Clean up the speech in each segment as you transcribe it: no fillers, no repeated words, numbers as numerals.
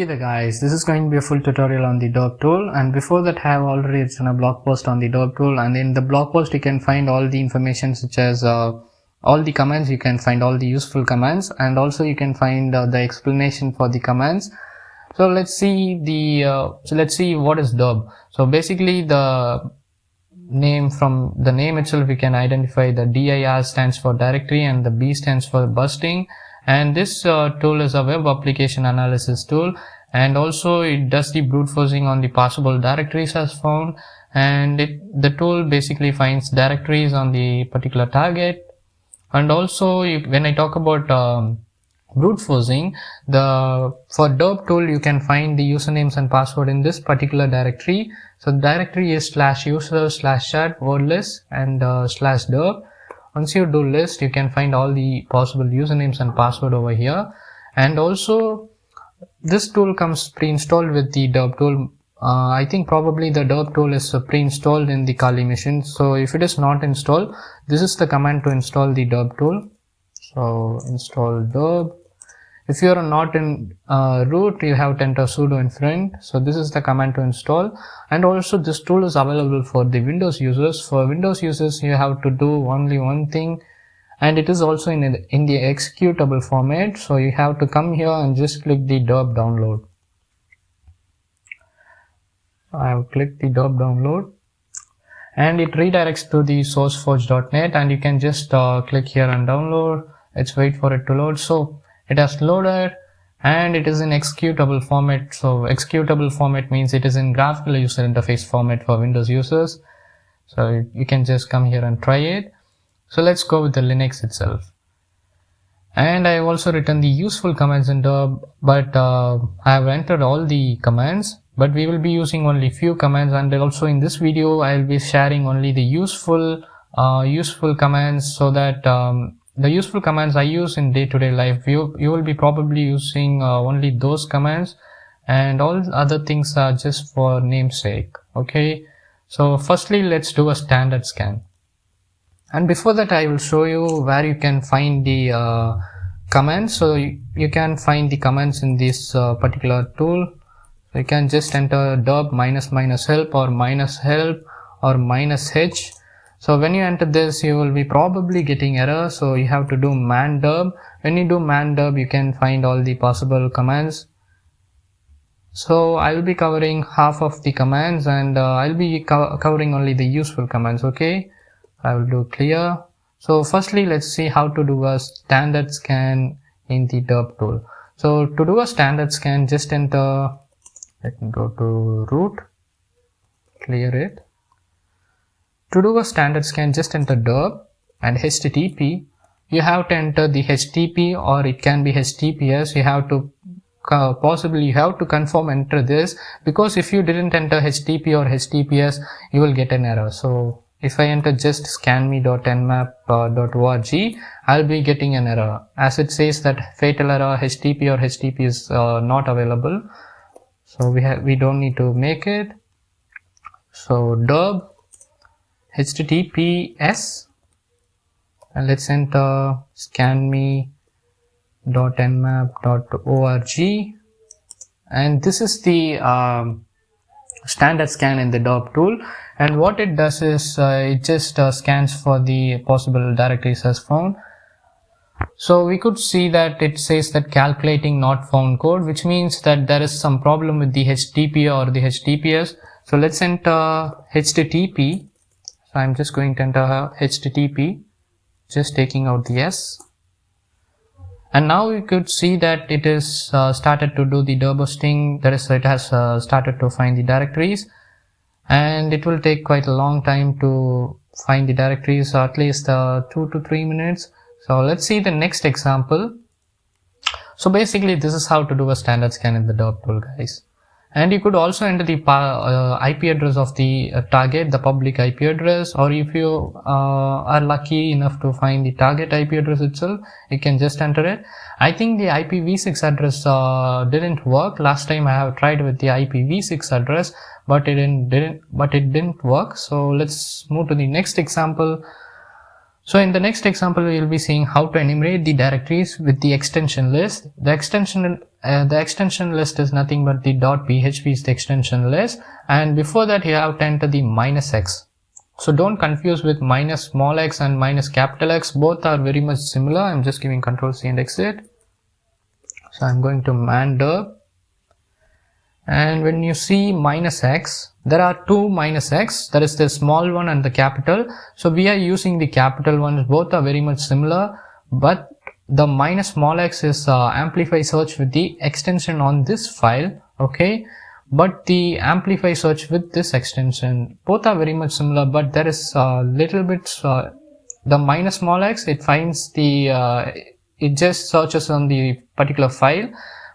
Hey there guys, this is going to be a full tutorial on the Dirb tool, and before that I have already written a blog post on the Dirb tool, and in the blog post you can find all the information such as all the commands. You can find all the useful commands, and also you can find the explanation for the commands. So let's see what is Dirb. So basically from the name itself we can identify the dir stands for directory and the b stands for busting. And this tool is a web application analysis tool, and also it does the brute forcing on the possible directories as found, and the tool basically finds directories on the particular target. And also when I talk about brute forcing, for Dirb tool you can find the usernames and password in this particular directory. So the directory is /user/chat wordlist and /dirb. Once you do list, you can find all the possible usernames and password over here. And also this tool comes pre-installed with the Dirb tool. I think probably the Dirb tool is pre-installed in the Kali machine. So if it is not installed, this is the command to install the Dirb tool. So install Dirb. If you are not in root, you have to enter sudo in front. So this is the command to install. And also this tool is available for the Windows users. For Windows users, you have to do only one thing, and it is also in the executable format. So you have to come here and just click the Dirb download. I have clicked the Dirb download, and it redirects to the sourceforge.net, and you can just click here and download. Let's wait for it to load. So it has loaded, and it is in executable format. So executable format means it is in graphical user interface format for Windows users. So you can just come here and try it. So let's go with the Linux itself. And I have also written the useful commands in Dirb, but I have entered all the commands, but we will be using only few commands. And also in this video I will be sharing only the useful commands, so that the useful commands I use in day-to-day life, you will be probably using only those commands, and all other things are just for namesake. Okay, so firstly let's do a standard scan, and before that I will show you where you can find the commands. So you can find the commands in this particular tool. So you can just enter dirb --help or -help or -h. So when you enter this, you will be probably getting error. So you have to do man dirb. When you do man dirb, you can find all the possible commands. So I will be covering half of the commands, and I'll be covering only the useful commands. Okay, I will do clear. So firstly, let's see how to do a standard scan in the Dirb tool. So to do a standard scan, just enter, let me go to root, clear it. To do a standard scan, just enter dirb and http. You have to enter the http, or it can be https. You have to you have to confirm enter this, because if you didn't enter http or https, you will get an error. So if I enter just scanme.nmap.org, I'll be getting an error, as it says that fatal error http or http is not available. So we don't need to make it. So dirb https, and let's enter scanme.nmap.org, and this is the standard scan in the Dirb tool. And what it does is it just scans for the possible directories as found. So we could see that it says that calculating not found code, which means that there is some problem with the HTTP or the HTTPS. So let's enter HTTP. So I'm just going to enter HTTP, just taking out the S. And now you could see that it is started to do the derbusting. That is, it has started to find the directories, and it will take quite a long time to find the directories, so at least 2 to 3 minutes. So let's see the next example. So basically this is how to do a standard scan in the Dirb tool, guys. And you could also enter the IP address of the target, the public IP address, or if you are lucky enough to find the target IP address itself, you can just enter it. I think the IPv6 address didn't work. Last time I have tried with the IPv6 address, but it didn't work. So let's move to the next example. So in the next example, we will be seeing how to enumerate the directories with the extension list. The extension the extension list is nothing but the .php is the extension list, and before that you have to enter the -x. So don't confuse with minus small x and minus capital X. Both are very much similar. I'm just giving Control C and exit. So I'm going to man Dirb. And when you see -x, there are two -x, that is the small one and the capital. So we are using the capital ones. Both are very much similar, but the small x is amplify search with the extension on this file, okay, but the amplify search with this extension, both are very much similar, but there is a little bit the small x, it finds the it just searches on the particular file,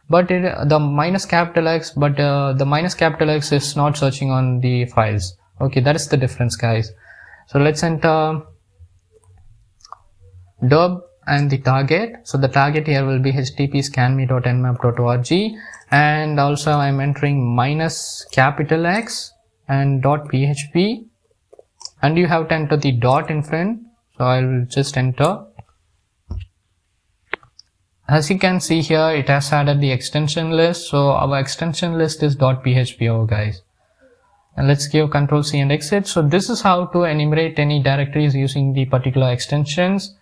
but the capital X, but the capital X is not searching on the files. Okay, that is the difference, guys. So let's enter Dirb and the target. So the target here will be http scanme.nmap.org, and also I'm entering capital X and .php, and you have to enter the dot in front. So I will just enter. As you can see here, it has added the extension list. So our extension list is .php, guys. And let's give Control C and exit. So this is how to enumerate any directories using the particular extensions.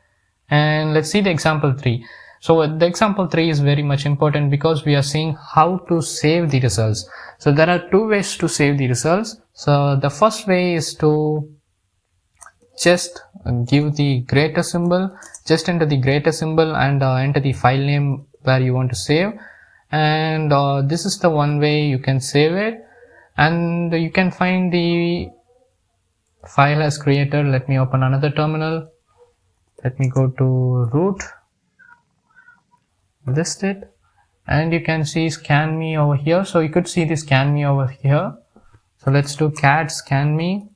And let's see the example 3. So the example 3 is very much important because we are seeing how to save the results. So there are two ways to save the results. So the first way is to just give the greater symbol, just enter the greater symbol and enter the file name where you want to save, and this is the one way you can save it, and you can find the file as created. Let me open another terminal. Let me go to root, list it, and you can see scan me over here. So you could see the scan me over here. So let's do cat scan me.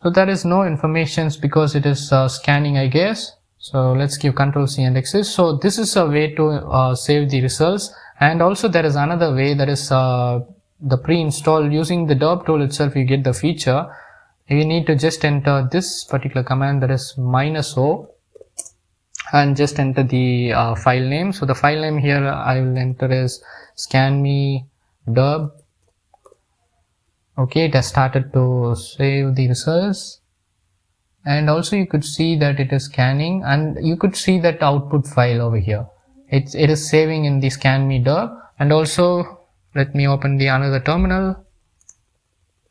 So there is no informations because it is scanning, I guess. So let's give Control C and exit. So this is a way to save the results, and also there is another way, that is the pre-install. Using the Dirb tool itself, you get the feature. You need to just enter this particular command, that is -o, and just enter the file name. So the file name here I will enter is scanme dirb. Okay, it has started to save the results, and also you could see that it is scanning, and you could see that output file over here. It is saving in the scanme dirb. And also let me open the another terminal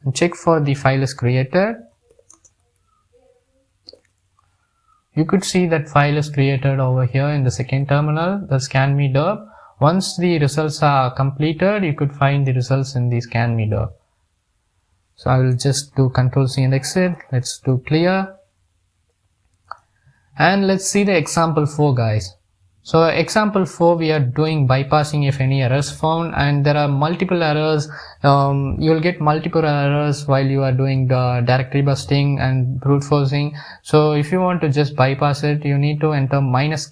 and check for the file is created. You could see that file is created over here in the second terminal, the scanme dirb. Once the results are completed, you could find the results in the scanme dirb. So I will just do Control C and exit. Let's do clear. And let's see the example 4, guys. So example 4, we are doing bypassing if any errors found, and there are multiple errors. You will get multiple errors while you are doing the directory busting and brute forcing. So if you want to just bypass it, you need to enter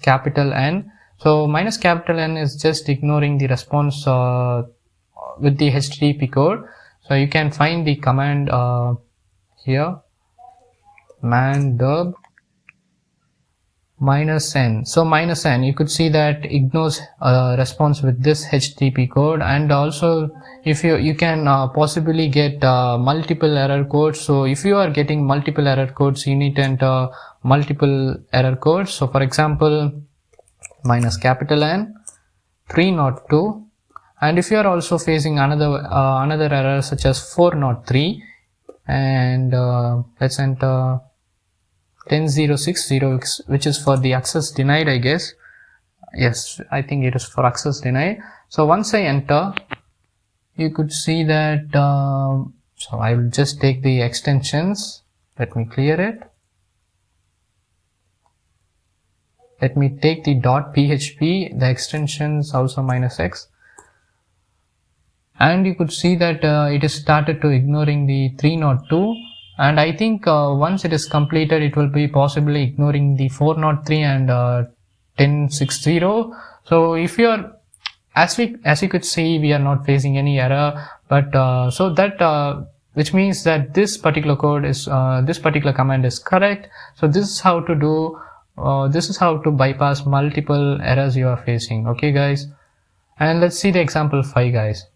capital N. So capital N is just ignoring the response with the HTTP code. So you can find the command here, man dirb -n. So -n, you could see that ignores response with this HTTP code, and also if you can possibly get multiple error codes. So if you are getting multiple error codes, you need to enter multiple error codes. So for example, capital N 302. And if you are also facing another error such as 403, and let's enter 10060, which is for the access denied, I guess. Yes, I think it is for access denied. So once I enter, you could see that so I will just take the extensions. Let me clear it. Let me take the .php, the extensions also -x. And you could see that it is started to ignoring the 302, and I think once it is completed, it will be possibly ignoring the 403 and 1060. So if you are, as you could see, we are not facing any error, but so that which means that this particular code is this particular command is correct. So this is how to do this is how to bypass multiple errors you are facing. Okay guys, and let's see the example 5 guys.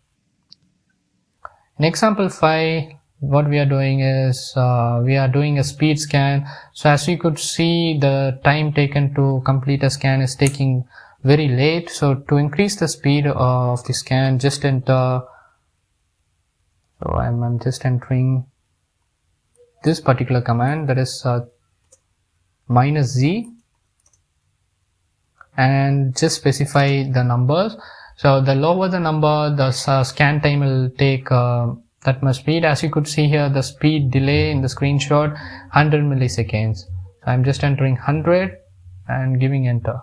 In example 5, what we are doing is we are doing a speed scan. So as you could see, the time taken to complete a scan is taking very late. So to increase the speed of the scan, just enter, so I'm just entering this particular command, that is -z, and just specify the numbers. So the lower the number, the scan time will take that much speed. As you could see here, the speed delay in the screenshot 100 milliseconds. So I'm just entering 100 and giving enter,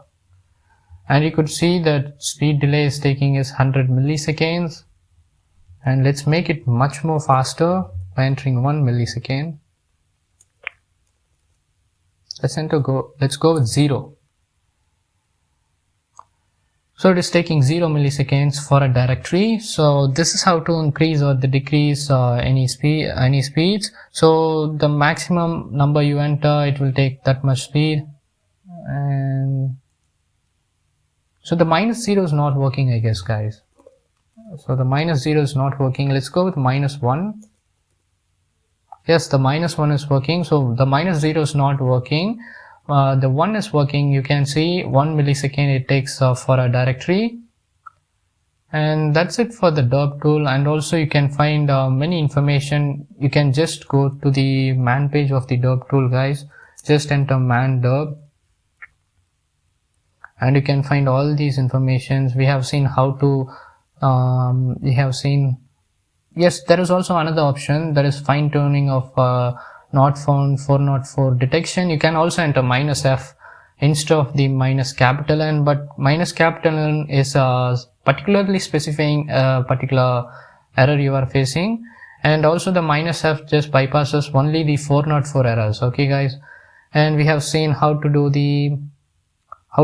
and you could see that speed delay is taking is 100 milliseconds. And let's make it much more faster by entering 1 millisecond. Let's go with 0. So it is taking 0 milliseconds for a directory. So this is how to increase or decrease any speeds. So the maximum number you enter, it will take that much speed. And so the -0 is not working, I guess guys. So the -0 is not working. Let's go with -1. Yes, the -1 is working. So the -0 is not working. The 1 is working. You can see 1 millisecond it takes for a directory. And that's it for the Dirb tool. And also you can find many information. You can just go to the man page of the Dirb tool guys. Just enter man Dirb, and you can find all these informations. We have seen how to yes, there is also another option, that is fine tuning of not found 404 detection. You can also enter -f instead of the -N, but -N is particularly specifying a particular error you are facing, and also the -f just bypasses only the 404 errors. Okay guys, and we have seen how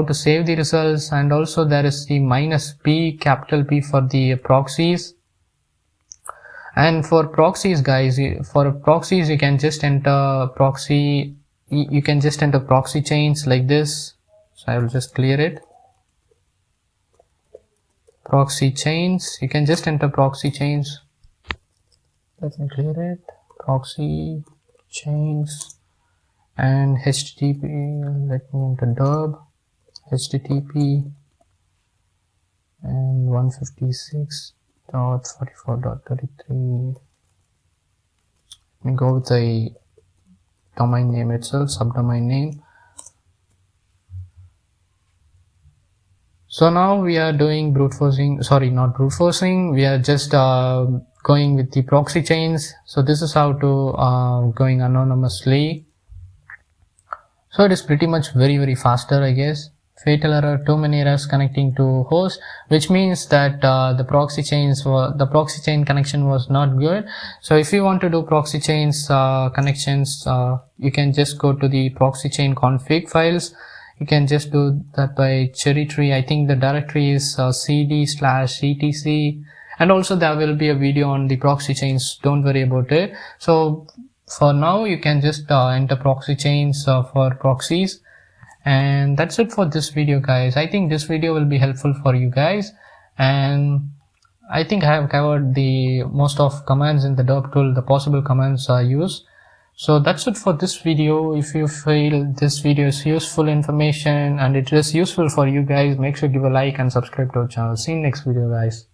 to save the results, and also there is the -P, capital P, for the proxies. And for proxies guys, you can just enter proxy, you can just enter proxy chains like this. So I will just clear it. Proxy chains, you can just enter proxy chains. Let me clear it. Proxy chains and HTTP, let me enter Dirb, HTTP and 156.44.33. Let me go with the domain name itself, subdomain name. So now we are doing brute forcing, sorry, not brute forcing, we are just going with the proxy chains. So this is how to going anonymously. So it is pretty much very faster, I guess. Fatal error, too many errors connecting to host, which means that the proxy chain connection was not good. So if you want to do proxy chains connections, you can just go to the proxy chain config files. You can just do that by cherry tree. I think the directory is cd/etc, and also there will be a video on the proxy chains, don't worry about it. So for now you can just enter proxy chains for proxies. And that's it for this video guys. I think this video will be helpful for you guys, and I think I have covered the most of commands in the Dirb tool, the possible commands are used. So that's it for this video. If you feel this video is useful information and it is useful for you guys, make sure to give a like and subscribe to our channel. See you in next video guys.